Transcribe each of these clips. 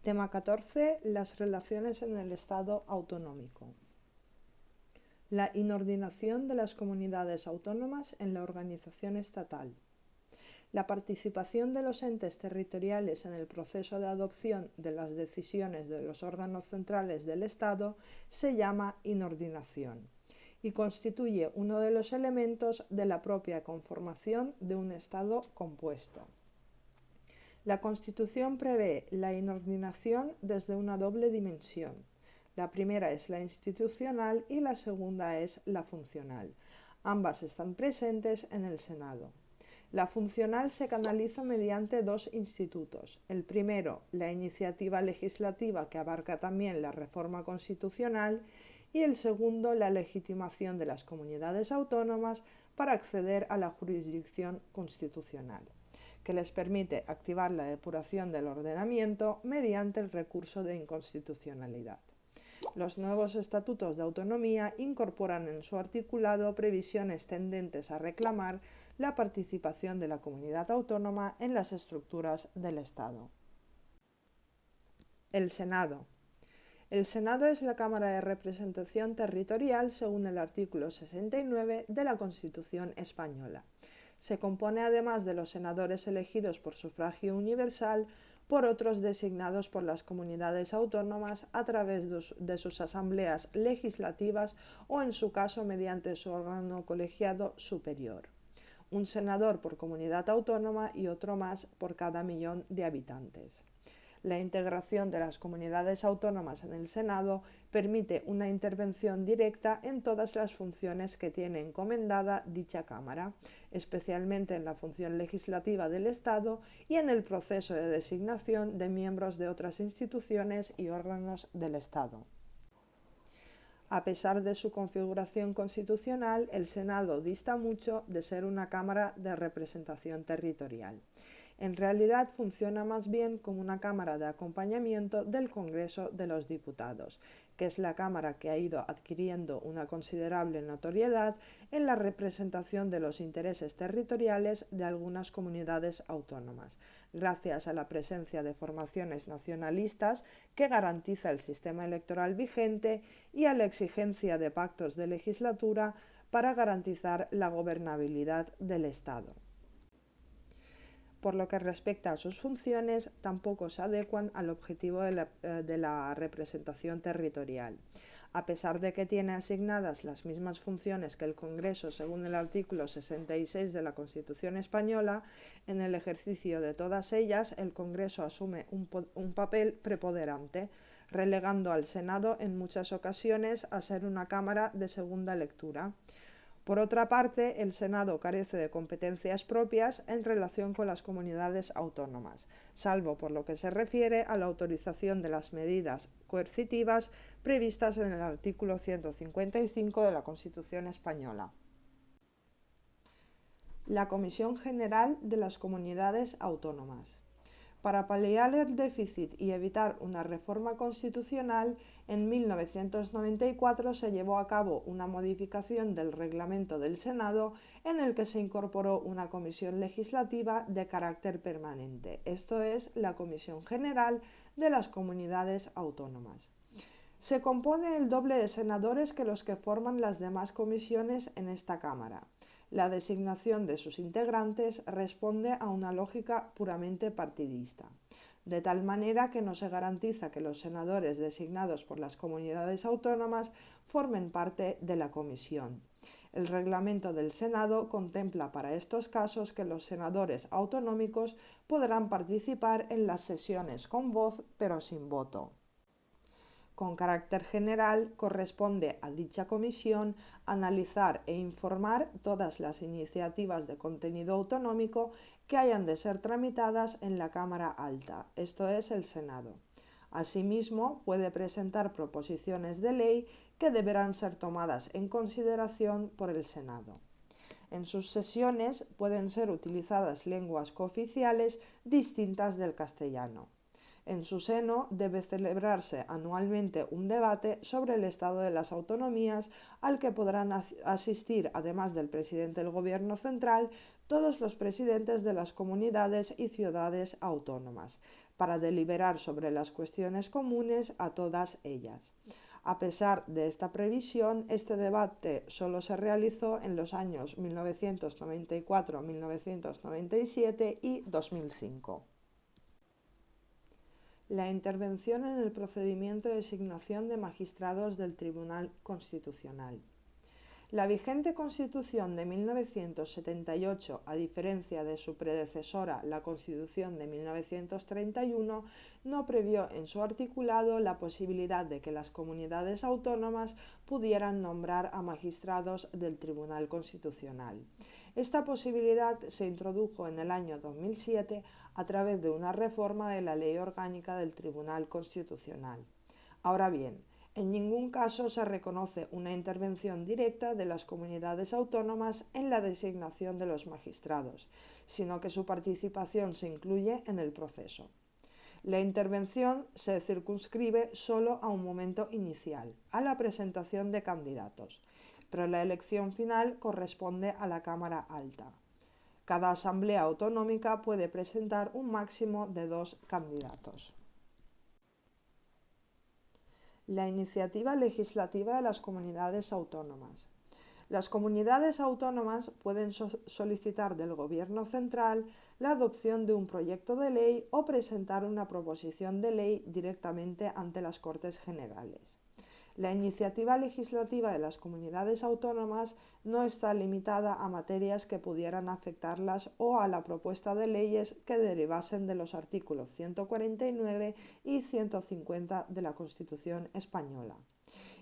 Tema 14. Las relaciones en el Estado autonómico. La inordinación de las comunidades autónomas en la organización estatal. La participación de los entes territoriales en el proceso de adopción de las decisiones de los órganos centrales del Estado se llama inordinación y constituye uno de los elementos de la propia conformación de un Estado compuesto. La Constitución prevé la inordinación desde una doble dimensión. La primera es la institucional y la segunda es la funcional. Ambas están presentes en el Senado. La funcional se canaliza mediante dos institutos. El primero, la iniciativa legislativa, que abarca también la reforma constitucional, y el segundo, la legitimación de las comunidades autónomas para acceder a la jurisdicción constitucional, que les permite activar la depuración del ordenamiento mediante el recurso de inconstitucionalidad. Los nuevos estatutos de autonomía incorporan en su articulado previsiones tendentes a reclamar la participación de la comunidad autónoma en las estructuras del Estado. El Senado. El Senado es la Cámara de Representación Territorial según el artículo 69 de la Constitución española. Se compone además de los senadores elegidos por sufragio universal por otros designados por las comunidades autónomas a través de sus asambleas legislativas o en su caso mediante su órgano colegiado superior. Un senador por comunidad autónoma y otro más por cada millón de habitantes. La integración de las comunidades autónomas en el Senado permite una intervención directa en todas las funciones que tiene encomendada dicha Cámara, especialmente en la función legislativa del Estado y en el proceso de designación de miembros de otras instituciones y órganos del Estado. A pesar de su configuración constitucional, el Senado dista mucho de ser una Cámara de representación territorial. En realidad funciona más bien como una cámara de acompañamiento del Congreso de los Diputados, que es la cámara que ha ido adquiriendo una considerable notoriedad en la representación de los intereses territoriales de algunas comunidades autónomas, gracias a la presencia de formaciones nacionalistas que garantiza el sistema electoral vigente y a la exigencia de pactos de legislatura para garantizar la gobernabilidad del Estado. Por lo que respecta a sus funciones, tampoco se adecuan al objetivo de la representación territorial. A pesar de que tiene asignadas las mismas funciones que el Congreso según el artículo 66 de la Constitución española, en el ejercicio de todas ellas el Congreso asume un papel preponderante, relegando al Senado en muchas ocasiones a ser una Cámara de segunda lectura. Por otra parte, el Senado carece de competencias propias en relación con las comunidades autónomas, salvo por lo que se refiere a la autorización de las medidas coercitivas previstas en el artículo 155 de la Constitución española. La Comisión General de las Comunidades Autónomas. Para paliar el déficit y evitar una reforma constitucional, en 1994 se llevó a cabo una modificación del reglamento del Senado en el que se incorporó una comisión legislativa de carácter permanente, esto es, la Comisión General de las Comunidades Autónomas. Se compone el doble de senadores que los que forman las demás comisiones en esta Cámara. La designación de sus integrantes responde a una lógica puramente partidista, de tal manera que no se garantiza que los senadores designados por las comunidades autónomas formen parte de la comisión. El reglamento del Senado contempla para estos casos que los senadores autonómicos podrán participar en las sesiones con voz pero sin voto. Con carácter general, corresponde a dicha comisión analizar e informar todas las iniciativas de contenido autonómico que hayan de ser tramitadas en la Cámara Alta, esto es, el Senado. Asimismo, puede presentar proposiciones de ley que deberán ser tomadas en consideración por el Senado. En sus sesiones pueden ser utilizadas lenguas cooficiales distintas del castellano. En su seno debe celebrarse anualmente un debate sobre el estado de las autonomías al que podrán asistir, además del presidente del Gobierno central, todos los presidentes de las comunidades y ciudades autónomas, para deliberar sobre las cuestiones comunes a todas ellas. A pesar de esta previsión, este debate solo se realizó en los años 1994, 1997 y 2005. La intervención en el procedimiento de designación de magistrados del Tribunal Constitucional. La vigente Constitución de 1978, a diferencia de su predecesora, la Constitución de 1931, no previó en su articulado la posibilidad de que las comunidades autónomas pudieran nombrar a magistrados del Tribunal Constitucional. Esta posibilidad se introdujo en el año 2007 a través de una reforma de la Ley Orgánica del Tribunal Constitucional. Ahora bien, en ningún caso se reconoce una intervención directa de las comunidades autónomas en la designación de los magistrados, sino que su participación se incluye en el proceso. La intervención se circunscribe solo a un momento inicial, a la presentación de candidatos, pero la elección final corresponde a la Cámara Alta. Cada asamblea autonómica puede presentar un máximo de 2 candidatos. La iniciativa legislativa de las comunidades autónomas. Las comunidades autónomas pueden solicitar del Gobierno central la adopción de un proyecto de ley o presentar una proposición de ley directamente ante las Cortes Generales. La iniciativa legislativa de las comunidades autónomas no está limitada a materias que pudieran afectarlas o a la propuesta de leyes que derivasen de los artículos 149 y 150 de la Constitución española.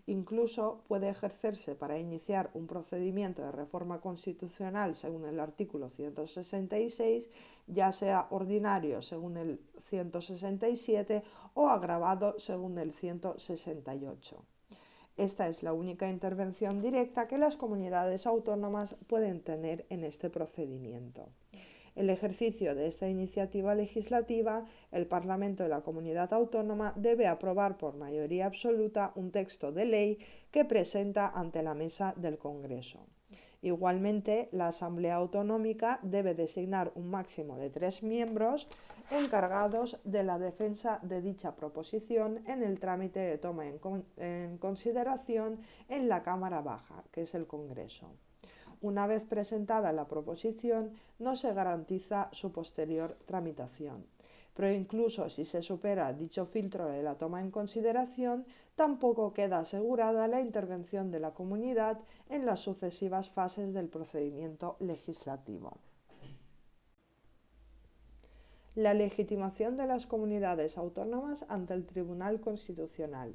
Incluso puede ejercerse para iniciar un procedimiento de reforma constitucional según el artículo 166, ya sea ordinario según el 167 o agravado según el 168. Esta es la única intervención directa que las comunidades autónomas pueden tener en este procedimiento. El ejercicio de esta iniciativa legislativa, el Parlamento de la Comunidad Autónoma debe aprobar por mayoría absoluta un texto de ley que presenta ante la mesa del Congreso. Igualmente, la Asamblea Autonómica debe designar un máximo de 3 miembros encargados de la defensa de dicha proposición en el trámite de toma en consideración en la Cámara Baja, que es el Congreso. Una vez presentada la proposición, no se garantiza su posterior tramitación. Pero incluso si se supera dicho filtro de la toma en consideración, tampoco queda asegurada la intervención de la comunidad en las sucesivas fases del procedimiento legislativo. La legitimación de las comunidades autónomas ante el Tribunal Constitucional.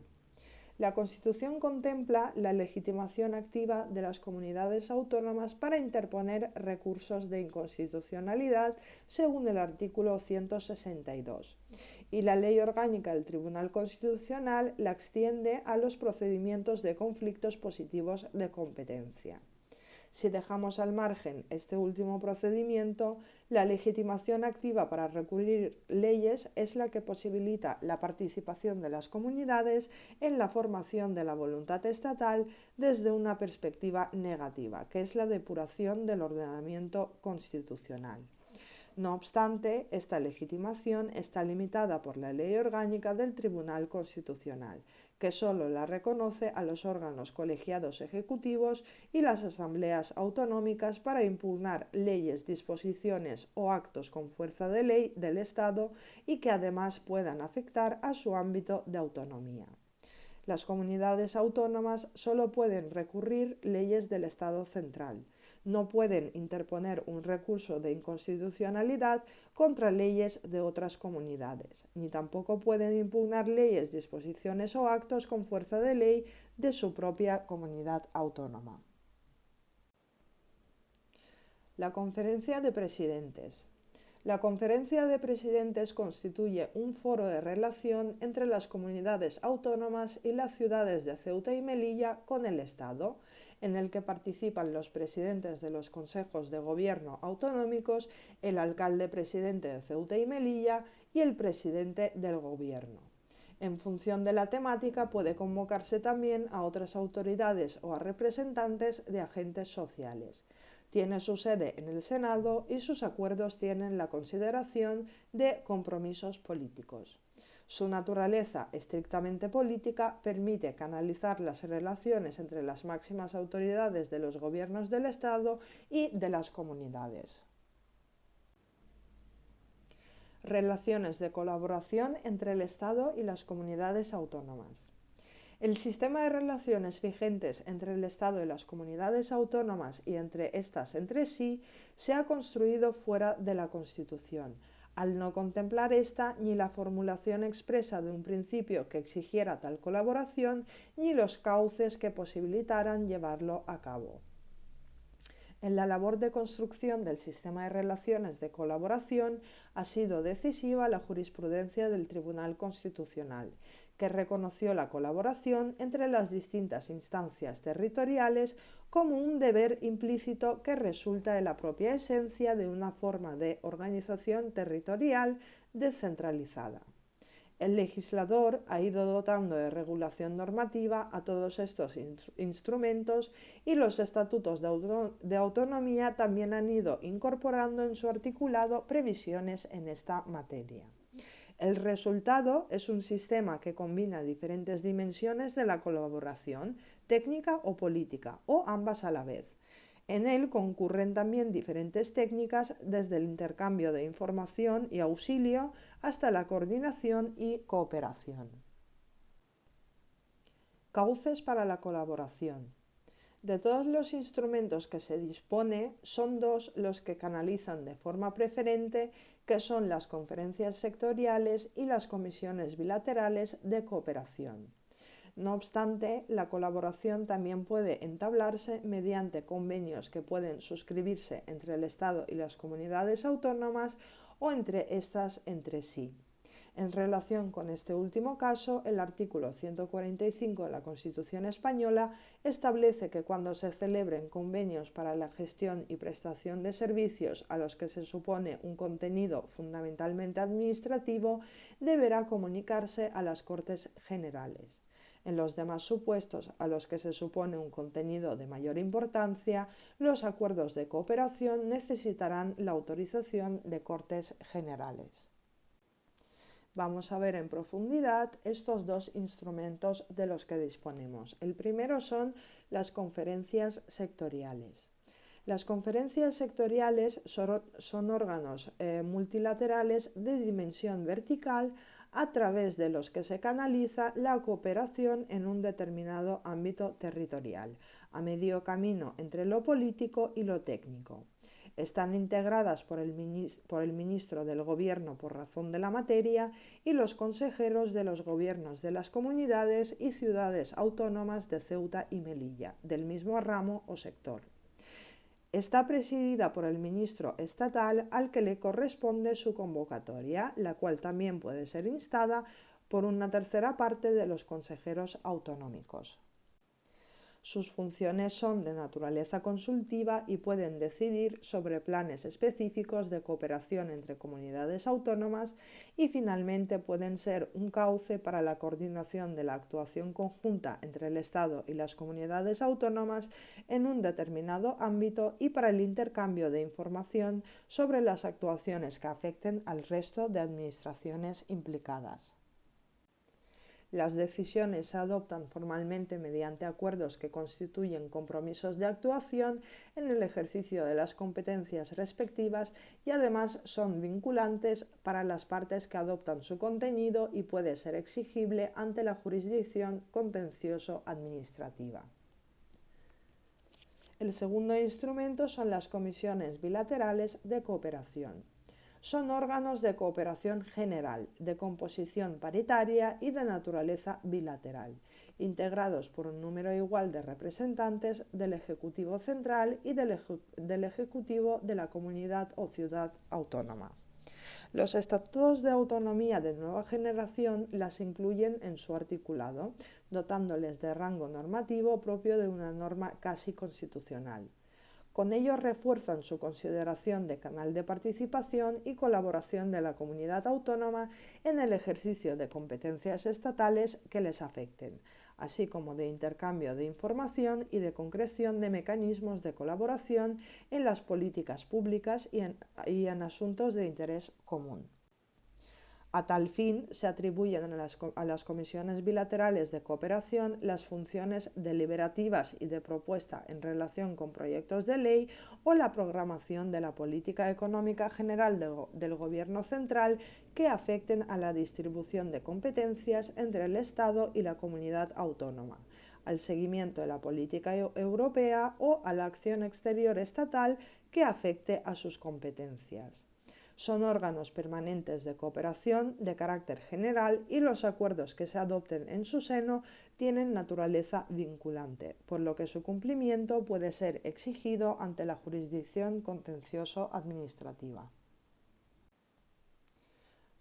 La Constitución contempla la legitimación activa de las comunidades autónomas para interponer recursos de inconstitucionalidad según el artículo 162 y la Ley Orgánica del Tribunal Constitucional la extiende a los procedimientos de conflictos positivos de competencia. Si dejamos al margen este último procedimiento, la legitimación activa para recurrir leyes es la que posibilita la participación de las comunidades en la formación de la voluntad estatal desde una perspectiva negativa, que es la depuración del ordenamiento constitucional. No obstante, esta legitimación está limitada por la Ley Orgánica del Tribunal Constitucional, que solo la reconoce a los órganos colegiados ejecutivos y las asambleas autonómicas para impugnar leyes, disposiciones o actos con fuerza de ley del Estado y que además puedan afectar a su ámbito de autonomía. Las comunidades autónomas solo pueden recurrir leyes del Estado central. No pueden interponer un recurso de inconstitucionalidad contra leyes de otras comunidades, ni tampoco pueden impugnar leyes, disposiciones o actos con fuerza de ley de su propia comunidad autónoma. La Conferencia de Presidentes. La Conferencia de Presidentes constituye un foro de relación entre las comunidades autónomas y las ciudades de Ceuta y Melilla con el Estado, en el que participan los presidentes de los consejos de gobierno autonómicos, el alcalde presidente de Ceuta y Melilla y el presidente del gobierno. En función de la temática puede convocarse también a otras autoridades o a representantes de agentes sociales. Tiene su sede en el Senado y sus acuerdos tienen la consideración de compromisos políticos. Su naturaleza estrictamente política permite canalizar las relaciones entre las máximas autoridades de los gobiernos del Estado y de las comunidades. Relaciones de colaboración entre el Estado y las comunidades autónomas. El sistema de relaciones vigentes entre el Estado y las comunidades autónomas y entre estas entre sí se ha construido fuera de la Constitución, al no contemplar esta ni la formulación expresa de un principio que exigiera tal colaboración ni los cauces que posibilitaran llevarlo a cabo. En la labor de construcción del sistema de relaciones de colaboración ha sido decisiva la jurisprudencia del Tribunal Constitucional, que reconoció la colaboración entre las distintas instancias territoriales como un deber implícito que resulta de la propia esencia de una forma de organización territorial descentralizada. El legislador ha ido dotando de regulación normativa a todos estos instrumentos y los estatutos de autonomía también han ido incorporando en su articulado previsiones en esta materia. El resultado es un sistema que combina diferentes dimensiones de la colaboración, técnica o política, o ambas a la vez. En él concurren también diferentes técnicas desde el intercambio de información y auxilio hasta la coordinación y cooperación. Cauces para la colaboración. De todos los instrumentos que se dispone, son dos los que canalizan de forma preferente, que son las conferencias sectoriales y las comisiones bilaterales de cooperación. No obstante, la colaboración también puede entablarse mediante convenios que pueden suscribirse entre el Estado y las comunidades autónomas o entre estas entre sí. En relación con este último caso, el artículo 145 de la Constitución española establece que cuando se celebren convenios para la gestión y prestación de servicios a los que se supone un contenido fundamentalmente administrativo, deberá comunicarse a las Cortes Generales. En los demás supuestos a los que se supone un contenido de mayor importancia, los acuerdos de cooperación necesitarán la autorización de Cortes Generales. Vamos a ver en profundidad estos dos instrumentos de los que disponemos. El primero son las conferencias sectoriales. Las conferencias sectoriales son órganos multilaterales de dimensión vertical a través de los que se canaliza la cooperación en un determinado ámbito territorial, a medio camino entre lo político y lo técnico. Están integradas por el ministro del Gobierno por razón de la materia y los consejeros de los gobiernos de las comunidades y ciudades autónomas de Ceuta y Melilla, del mismo ramo o sector. Está presidida por el ministro estatal al que le corresponde su convocatoria, la cual también puede ser instada por una tercera parte de los consejeros autonómicos. Sus funciones son de naturaleza consultiva y pueden decidir sobre planes específicos de cooperación entre comunidades autónomas y finalmente pueden ser un cauce para la coordinación de la actuación conjunta entre el Estado y las comunidades autónomas en un determinado ámbito y para el intercambio de información sobre las actuaciones que afecten al resto de administraciones implicadas. Las decisiones se adoptan formalmente mediante acuerdos que constituyen compromisos de actuación en el ejercicio de las competencias respectivas y además son vinculantes para las partes que adoptan su contenido y puede ser exigible ante la jurisdicción contencioso-administrativa. El segundo instrumento son las comisiones bilaterales de cooperación. Son órganos de cooperación general, de composición paritaria y de naturaleza bilateral, integrados por un número igual de representantes del Ejecutivo Central y del Ejecutivo de la comunidad o ciudad autónoma. Los estatutos de autonomía de nueva generación las incluyen en su articulado, dotándoles de rango normativo propio de una norma casi constitucional. Con ello refuerzan su consideración de canal de participación y colaboración de la comunidad autónoma en el ejercicio de competencias estatales que les afecten, así como de intercambio de información y de concreción de mecanismos de colaboración en las políticas públicas y en asuntos de interés común. A tal fin, se atribuyen a las comisiones bilaterales de cooperación las funciones deliberativas y de propuesta en relación con proyectos de ley o la programación de la política económica general del Gobierno central que afecten a la distribución de competencias entre el Estado y la comunidad autónoma, al seguimiento de la política europea o a la acción exterior estatal que afecte a sus competencias. Son órganos permanentes de cooperación de carácter general y los acuerdos que se adopten en su seno tienen naturaleza vinculante, por lo que su cumplimiento puede ser exigido ante la jurisdicción contencioso-administrativa.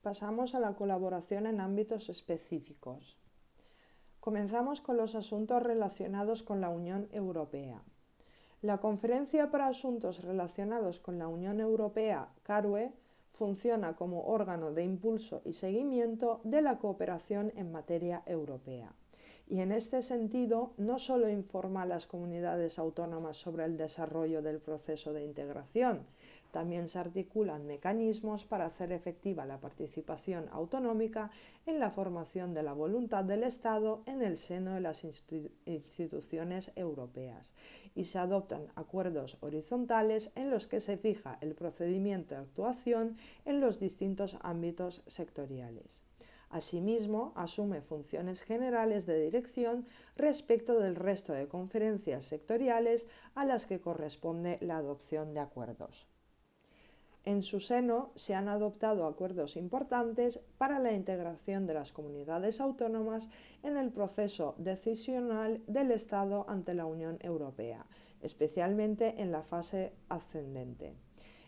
Pasamos a la colaboración en ámbitos específicos. Comenzamos con los asuntos relacionados con la Unión Europea. La Conferencia para Asuntos Relacionados con la Unión Europea, CARUE, funciona como órgano de impulso y seguimiento de la cooperación en materia europea. Y en este sentido, no solo informa a las comunidades autónomas sobre el desarrollo del proceso de integración, también se articulan mecanismos para hacer efectiva la participación autonómica en la formación de la voluntad del Estado en el seno de las instituciones europeas y se adoptan acuerdos horizontales en los que se fija el procedimiento de actuación en los distintos ámbitos sectoriales. Asimismo, asume funciones generales de dirección respecto del resto de conferencias sectoriales a las que corresponde la adopción de acuerdos. En su seno se han adoptado acuerdos importantes para la integración de las comunidades autónomas en el proceso decisional del Estado ante la Unión Europea, especialmente en la fase ascendente.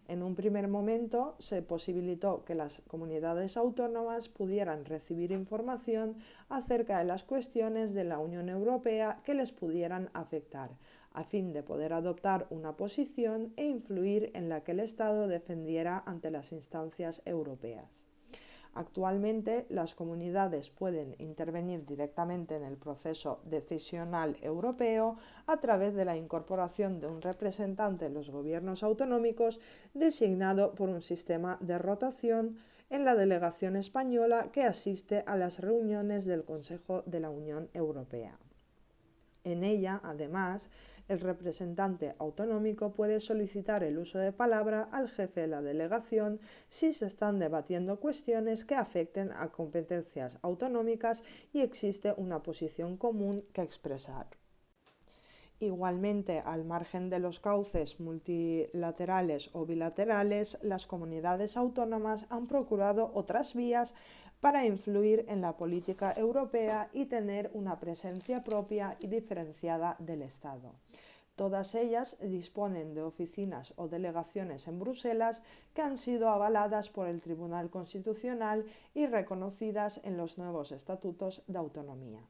En un primer momento se posibilitó que las comunidades autónomas pudieran recibir información acerca de las cuestiones de la Unión Europea que les pudieran afectar, a fin de poder adoptar una posición e influir en la que el Estado defendiera ante las instancias europeas. Actualmente, las comunidades pueden intervenir directamente en el proceso decisional europeo a través de la incorporación de un representante en los gobiernos autonómicos designado por un sistema de rotación en la delegación española que asiste a las reuniones del Consejo de la Unión Europea. En ella, además, el representante autonómico puede solicitar el uso de palabra al jefe de la delegación si se están debatiendo cuestiones que afecten a competencias autonómicas y existe una posición común que expresar. Igualmente, al margen de los cauces multilaterales o bilaterales, las comunidades autónomas han procurado otras vías para influir en la política europea y tener una presencia propia y diferenciada del Estado. Todas ellas disponen de oficinas o delegaciones en Bruselas que han sido avaladas por el Tribunal Constitucional y reconocidas en los nuevos estatutos de autonomía.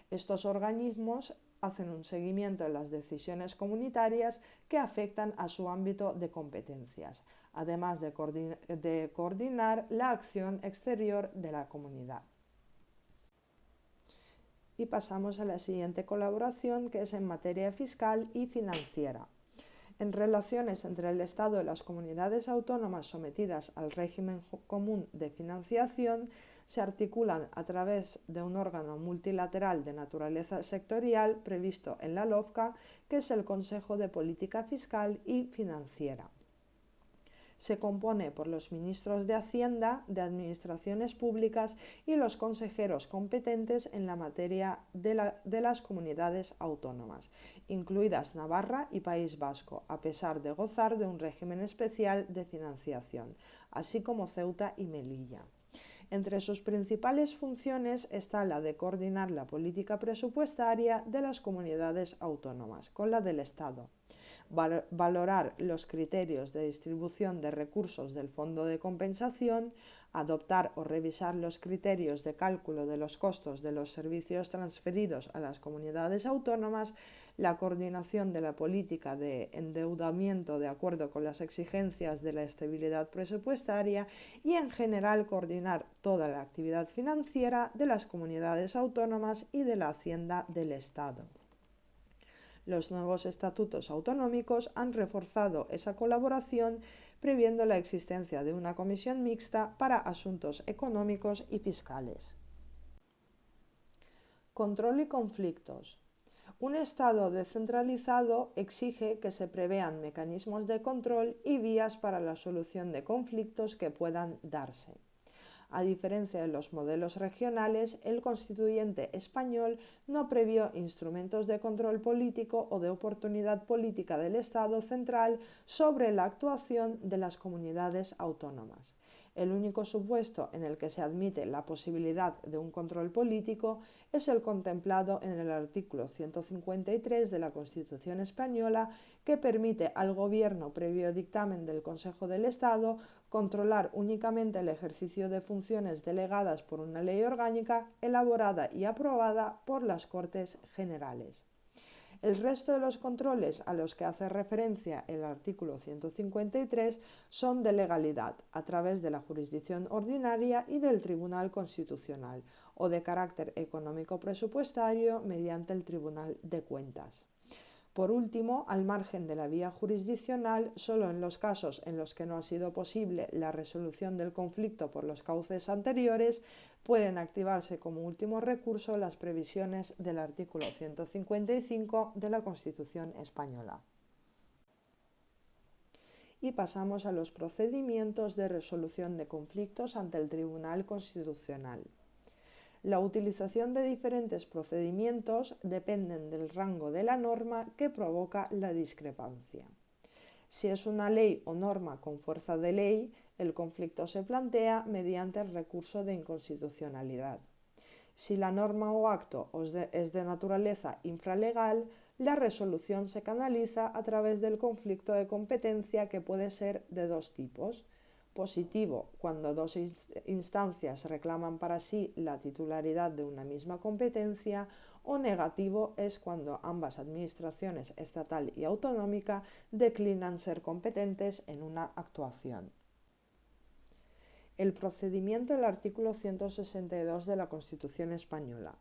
Estos organismos hacen un seguimiento de las decisiones comunitarias que afectan a su ámbito de competencias, además de coordinar la acción exterior de la comunidad. Y pasamos a la siguiente colaboración, que es en materia fiscal y financiera. En relaciones entre el Estado y las comunidades autónomas sometidas al régimen común de financiación, se articulan a través de un órgano multilateral de naturaleza sectorial previsto en la LOFCA, que es el Consejo de Política Fiscal y Financiera. Se compone por los ministros de Hacienda, de Administraciones Públicas y los consejeros competentes en la materia de las comunidades autónomas, incluidas Navarra y País Vasco, a pesar de gozar de un régimen especial de financiación, así como Ceuta y Melilla. Entre sus principales funciones está la de coordinar la política presupuestaria de las comunidades autónomas con la del Estado, valorar los criterios de distribución de recursos del Fondo de Compensación, adoptar o revisar los criterios de cálculo de los costos de los servicios transferidos a las comunidades autónomas, la coordinación de la política de endeudamiento de acuerdo con las exigencias de la estabilidad presupuestaria y, en general, coordinar toda la actividad financiera de las comunidades autónomas y de la Hacienda del Estado. Los nuevos estatutos autonómicos han reforzado esa colaboración, previendo la existencia de una comisión mixta para asuntos económicos y fiscales. Control y conflictos. Un Estado descentralizado exige que se prevean mecanismos de control y vías para la solución de conflictos que puedan darse. A diferencia de los modelos regionales, el constituyente español no previó instrumentos de control político o de oportunidad política del Estado central sobre la actuación de las comunidades autónomas. El único supuesto en el que se admite la posibilidad de un control político es el contemplado en el artículo 153 de la Constitución española, que permite al Gobierno, previo dictamen del Consejo del Estado, controlar únicamente el ejercicio de funciones delegadas por una ley orgánica elaborada y aprobada por las Cortes Generales. El resto de los controles a los que hace referencia el artículo 153 son de legalidad, a través de la jurisdicción ordinaria y del Tribunal Constitucional, o de carácter económico-presupuestario mediante el Tribunal de Cuentas. Por último, al margen de la vía jurisdiccional, solo en los casos en los que no ha sido posible la resolución del conflicto por los cauces anteriores, pueden activarse como último recurso las previsiones del artículo 155 de la Constitución española. Y pasamos a los procedimientos de resolución de conflictos ante el Tribunal Constitucional. La utilización de diferentes procedimientos dependen del rango de la norma que provoca la discrepancia. Si es una ley o norma con fuerza de ley, el conflicto se plantea mediante el recurso de inconstitucionalidad. Si la norma o acto es de naturaleza infralegal, la resolución se canaliza a través del conflicto de competencia, que puede ser de dos tipos: positivo, cuando dos instancias reclaman para sí la titularidad de una misma competencia, o negativo es cuando ambas administraciones, estatal y autonómica, declinan ser competentes en una actuación. El procedimiento del artículo 162 de la Constitución española.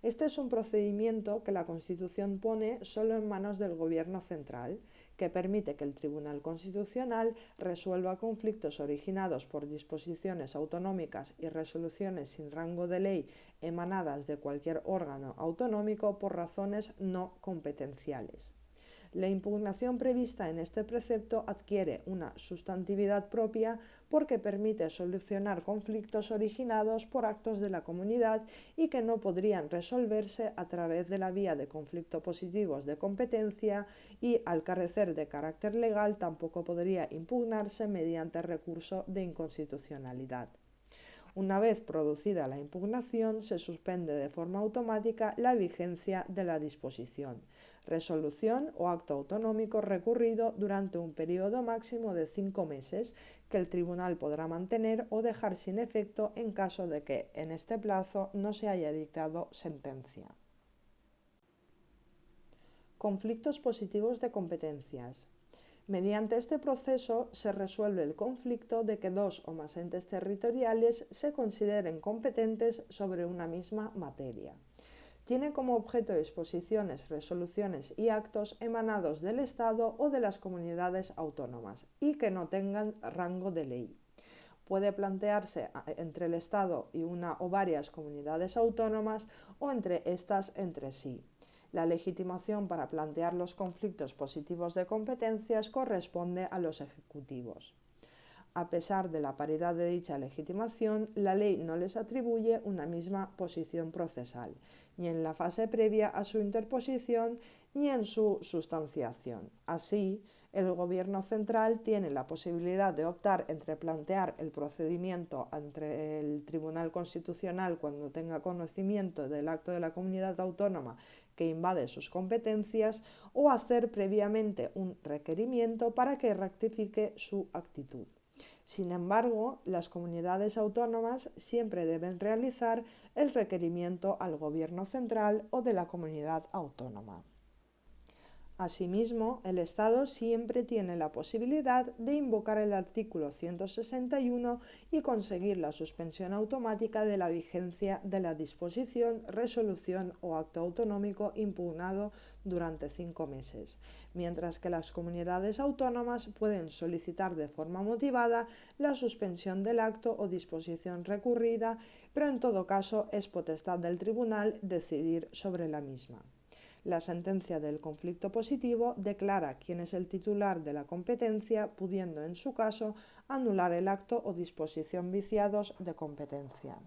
Este es un procedimiento que la Constitución pone solo en manos del Gobierno central, que permite que el Tribunal Constitucional resuelva conflictos originados por disposiciones autonómicas y resoluciones sin rango de ley emanadas de cualquier órgano autonómico por razones no competenciales. La impugnación prevista en este precepto adquiere una sustantividad propia porque permite solucionar conflictos originados por actos de la comunidad y que no podrían resolverse a través de la vía de conflicto positivos de competencia, y, al carecer de carácter legal, tampoco podría impugnarse mediante recurso de inconstitucionalidad. Una vez producida la impugnación, se suspende de forma automática la vigencia de la disposición, resolución o acto autonómico recurrido durante un periodo máximo de 5 meses, que el tribunal podrá mantener o dejar sin efecto en caso de que, en este plazo, no se haya dictado sentencia. Conflictos positivos de competencias. Mediante este proceso se resuelve el conflicto de que dos o más entes territoriales se consideren competentes sobre una misma materia. Tiene como objeto disposiciones, resoluciones y actos emanados del Estado o de las comunidades autónomas y que no tengan rango de ley. Puede plantearse entre el Estado y una o varias comunidades autónomas, o entre estas entre sí. La legitimación para plantear los conflictos positivos de competencias corresponde a los ejecutivos. A pesar de la paridad de dicha legitimación, la ley no les atribuye una misma posición procesal, ni en la fase previa a su interposición, ni en su sustanciación. Así, el Gobierno central tiene la posibilidad de optar entre plantear el procedimiento ante el Tribunal Constitucional cuando tenga conocimiento del acto de la comunidad autónoma que invade sus competencias, o hacer previamente un requerimiento para que rectifique su actitud. Sin embargo, las comunidades autónomas siempre deben realizar el requerimiento al Gobierno central o de la comunidad autónoma. Asimismo, el Estado siempre tiene la posibilidad de invocar el artículo 161 y conseguir la suspensión automática de la vigencia de la disposición, resolución o acto autonómico impugnado durante 5 meses, mientras que las comunidades autónomas pueden solicitar de forma motivada la suspensión del acto o disposición recurrida, pero en todo caso es potestad del tribunal decidir sobre la misma. La sentencia del conflicto positivo declara quién es el titular de la competencia, pudiendo en su caso anular el acto o disposición viciados de competencia.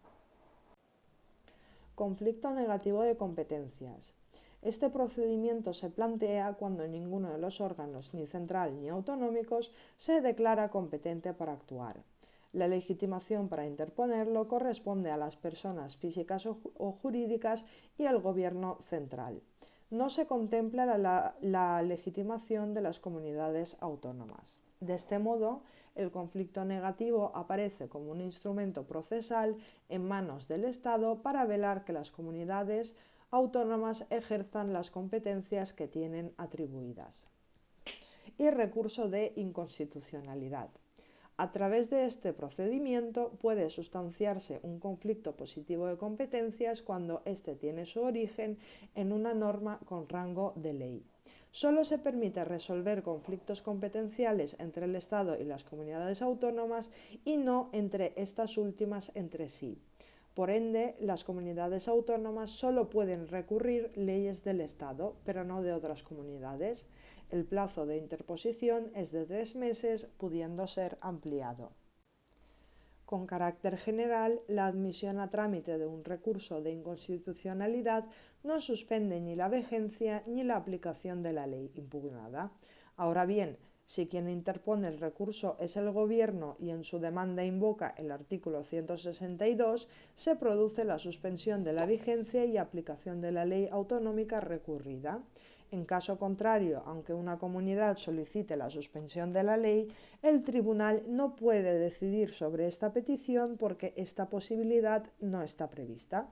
Conflicto negativo de competencias. Este procedimiento se plantea cuando ninguno de los órganos, ni central ni autonómicos, se declara competente para actuar. La legitimación para interponerlo corresponde a las personas físicas o jurídicas y al Gobierno central. No se contempla la legitimación de las comunidades autónomas. De este modo, el conflicto negativo aparece como un instrumento procesal en manos del Estado para velar que las comunidades autónomas ejerzan las competencias que tienen atribuidas. Y recurso de inconstitucionalidad. A través de este procedimiento puede sustanciarse un conflicto positivo de competencias cuando éste tiene su origen en una norma con rango de ley. Solo se permite resolver conflictos competenciales entre el Estado y las comunidades autónomas y no entre estas últimas entre sí. Por ende, las comunidades autónomas solo pueden recurrir leyes del Estado, pero no de otras comunidades. El plazo de interposición es de 3 meses, pudiendo ser ampliado. Con carácter general, la admisión a trámite de un recurso de inconstitucionalidad no suspende ni la vigencia ni la aplicación de la ley impugnada. Ahora bien, si quien interpone el recurso es el Gobierno y en su demanda invoca el artículo 162, se produce la suspensión de la vigencia y aplicación de la ley autonómica recurrida. En caso contrario, aunque una comunidad solicite la suspensión de la ley, el tribunal no puede decidir sobre esta petición porque esta posibilidad no está prevista.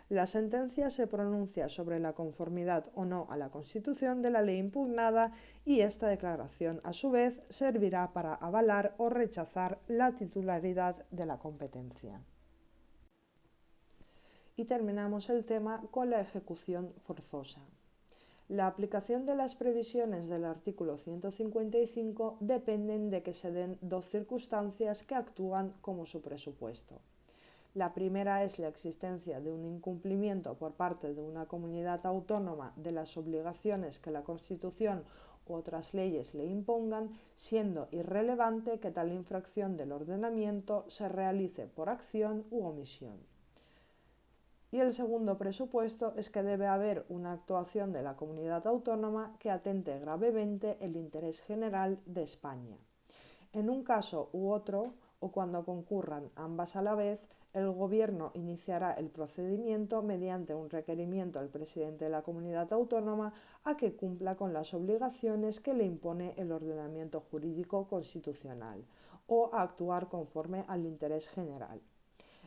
La sentencia se pronuncia sobre la conformidad o no a la Constitución de la ley impugnada y esta declaración, a su vez, servirá para avalar o rechazar la titularidad de la competencia. Y terminamos el tema con la ejecución forzosa. La aplicación de las previsiones del artículo 155 dependen de que se den dos circunstancias que actúan como su presupuesto. La primera es la existencia de un incumplimiento por parte de una comunidad autónoma de las obligaciones que la Constitución u otras leyes le impongan, siendo irrelevante que tal infracción del ordenamiento se realice por acción u omisión. Y el segundo presupuesto es que debe haber una actuación de la comunidad autónoma que atente gravemente el interés general de España. En un caso u otro, o cuando concurran ambas a la vez, el Gobierno iniciará el procedimiento mediante un requerimiento al presidente de la comunidad autónoma a que cumpla con las obligaciones que le impone el ordenamiento jurídico constitucional o a actuar conforme al interés general.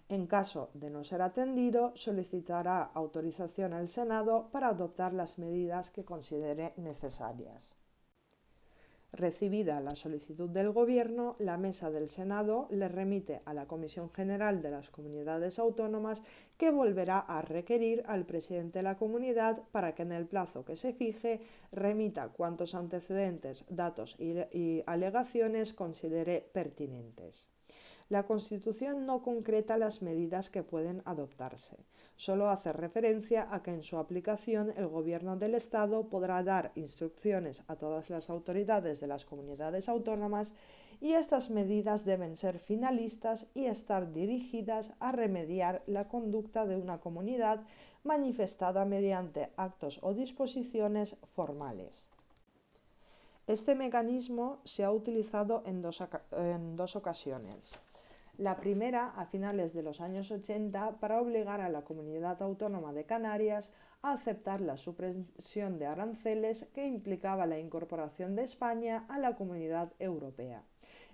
En caso de no ser atendido, solicitará autorización al Senado para adoptar las medidas que considere necesarias. Recibida la solicitud del Gobierno, la Mesa del Senado le remite a la Comisión General de las Comunidades Autónomas, que volverá a requerir al presidente de la comunidad para que en el plazo que se fije remita cuantos antecedentes, datos y alegaciones considere pertinentes. La Constitución no concreta las medidas que pueden adoptarse. Solo hace referencia a que en su aplicación el Gobierno del Estado podrá dar instrucciones a todas las autoridades de las comunidades autónomas y estas medidas deben ser finalistas y estar dirigidas a remediar la conducta de una comunidad manifestada mediante actos o disposiciones formales. Este mecanismo se ha utilizado en dos ocasiones. La primera, a finales de los años 80, para obligar a la Comunidad Autónoma de Canarias a aceptar la supresión de aranceles que implicaba la incorporación de España a la Comunidad Europea.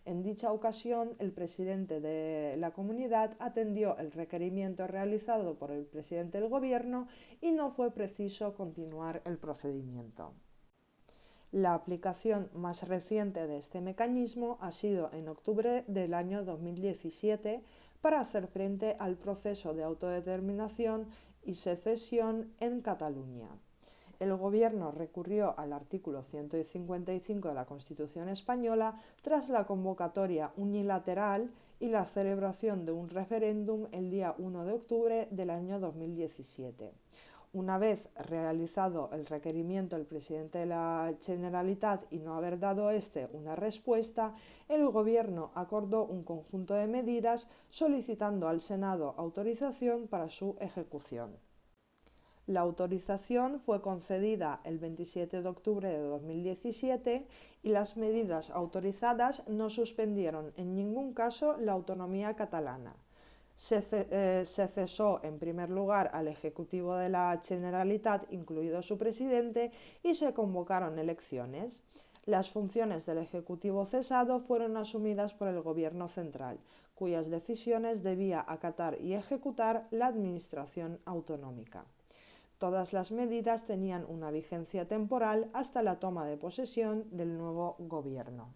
En dicha ocasión, el presidente de la comunidad atendió el requerimiento realizado por el presidente del gobierno y no fue preciso continuar el procedimiento. La aplicación más reciente de este mecanismo ha sido en octubre del año 2017 para hacer frente al proceso de autodeterminación y secesión en Cataluña. El Gobierno recurrió al artículo 155 de la Constitución española tras la convocatoria unilateral y la celebración de un referéndum el día 1 de octubre del año 2017. Una vez realizado el requerimiento del presidente de la Generalitat y no haber dado una respuesta, el Gobierno acordó un conjunto de medidas solicitando al Senado autorización para su ejecución. La autorización fue concedida el 27 de octubre de 2017 y las medidas autorizadas no suspendieron en ningún caso la autonomía catalana. Se cesó en primer lugar al Ejecutivo de la Generalitat, incluido su presidente, y se convocaron elecciones. Las funciones del Ejecutivo cesado fueron asumidas por el Gobierno central, cuyas decisiones debía acatar y ejecutar la Administración autonómica. Todas las medidas tenían una vigencia temporal hasta la toma de posesión del nuevo Gobierno.